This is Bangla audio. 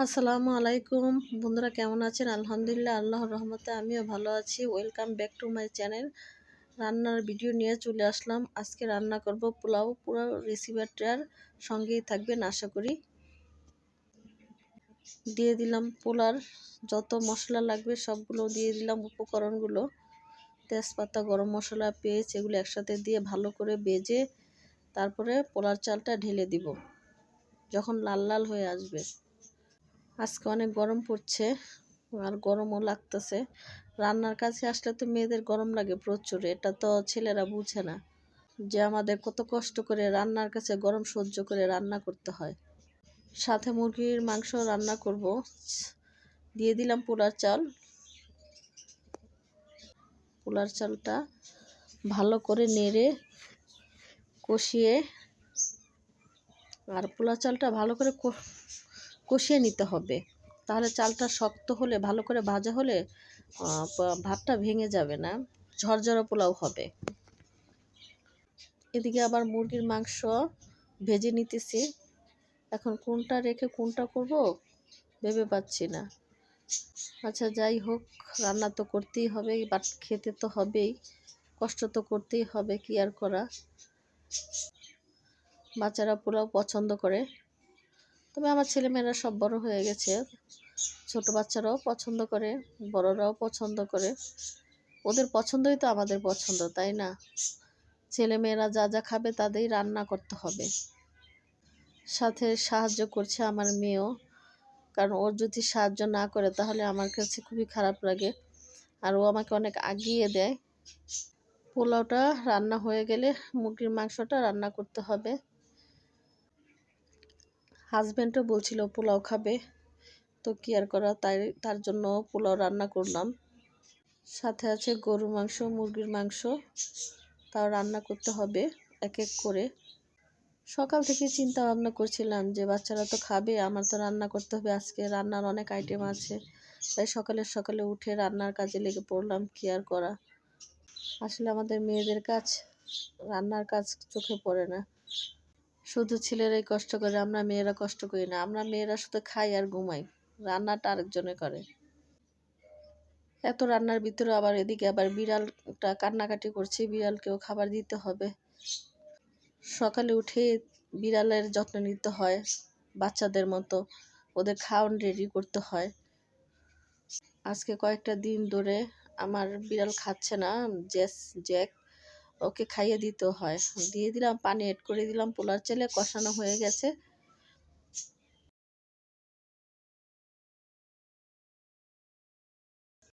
আসসালামু আলাইকুম বন্ধুরা, কেমন আছেন? আলহামদুলিল্লাহ, আল্লাহর রহমতে আমিও ভালো আছি। Welcome back to my channel. রান্নার ভিডিও নিয়ে চলে আসলাম। আজকে রান্না করব পোলাও। পুরো রেসিপিটার সঙ্গেই থাকবেন আশা করি। দিয়ে দিলাম পোলার যত মশলা লাগবে সবগুলো দিয়ে দিলাম, উপকরণগুলো তেজপাতা, গরম মশলা, পেঁয়াজ এগুলো একসাথে দিয়ে ভালো করে ভেজে তারপরে পোলার চালটা ঢেলে দিব যখন লাল লাল হয়ে আসবে। আজকে অনেক গরম পড়ছে আর গরমও লাগতেছে। রান্নার কাছে আসলে তো মেয়েদের গরম লাগে প্রচুর, এটা তো ছেলেরা বুঝে না যে আমাদের কত কষ্ট করে রান্নার কাছে গরম সহ্য করে রান্না করতে হয়। সাথে মুরগির মাংস রান্না করব। দিয়ে দিলাম পোলার চালটা ভালো করে নেড়ে কষিয়ে, আর পোলার চালটা ভালো করে কষিয়ে নিতে হবে, তাহলে চালটা শক্ত হলে ভালো করে ভাজা হলে ভাতটা ভেঙে যাবে না, ঝরঝরা পোলাও হবে। এদিকে আবার মুরগির মাংস ভেজে নিতেছি। এখন কোনটা রেখে কোনটা করব ভেবে পাচ্ছি না। আচ্ছা যাই হোক, রান্না তো করতেই হবে, বাট খেতে তো হবেই, কষ্ট তো করতেই হবে, কি আর করা। বাচ্চারা পোলাও পছন্দ করে, তবে আমার ছেলেমেয়েরা সব বড় হয়ে গেছে, ছোট বাচ্চারাও পছন্দ করে, বড়রাও পছন্দ করে। ওদের পছন্দই তো আমাদের পছন্দ, তাই না? ছেলেমেয়েরা যা যা খাবে তাদেরই রান্না করতে হবে। সাথে সাহায্য করছে আমার মেয়েও, কারণ ওর যদি সাহায্য না করে তাহলে আমার কাছে খুবই খারাপ লাগে, আর ও আমাকে অনেক আগিয়ে দেয়। পোলাওটা রান্না হয়ে গেলে মুরগির মাংসটা রান্না করতে হবে। হাজব্যান্ডও বলছিল পোলাও খাবে, তো কি আর করা, তার জন্য পোলাও রান্না করলাম। সাথে আছে গরুর মাংস, মুরগির মাংস, তাও রান্না করতে হবে এক এক করে। সকাল থেকে চিন্তা ভাবনা করছিলাম যে বাচ্চারা তো খাবে, আমার তো রান্না করতে হবে, আজকে রান্নার অনেক আইটেম আছে, তাই সকালে সকালে উঠে রান্নার কাজে লেগে পড়লাম। কি আর করা, আসলে আমাদের মেয়েদের কাজ, রান্নার কাজ চোখে পড়ে না। শুধু ছেলেরাই কষ্ট করে, আমরা মেয়েরা কষ্ট করি না। আমরা মেয়েরা শুধু খাই আর ঘুমাই, রান্নাটা আরেকজনে করে। এত রান্নার ভিতরে আবার এদিকে আবার বিড়ালটা কান্নাকাটি করছে, বিড়ালকেও খাবার দিতে হবে। সকালে উঠে বিড়ালের যত্ন নিতে হয়, বাচ্চাদের মতো ওদের খাওয়ান রেডি করতে হয়। আজকে কয়েকটা দিন ধরে আমার বিড়াল খাচ্ছে না, জ্যাক, ওকে খাইয়ে দিতে হয়। দিয়ে দিলাম, পানি এড করে দিলাম, পোলার চালে কষানো হয়ে গেছে,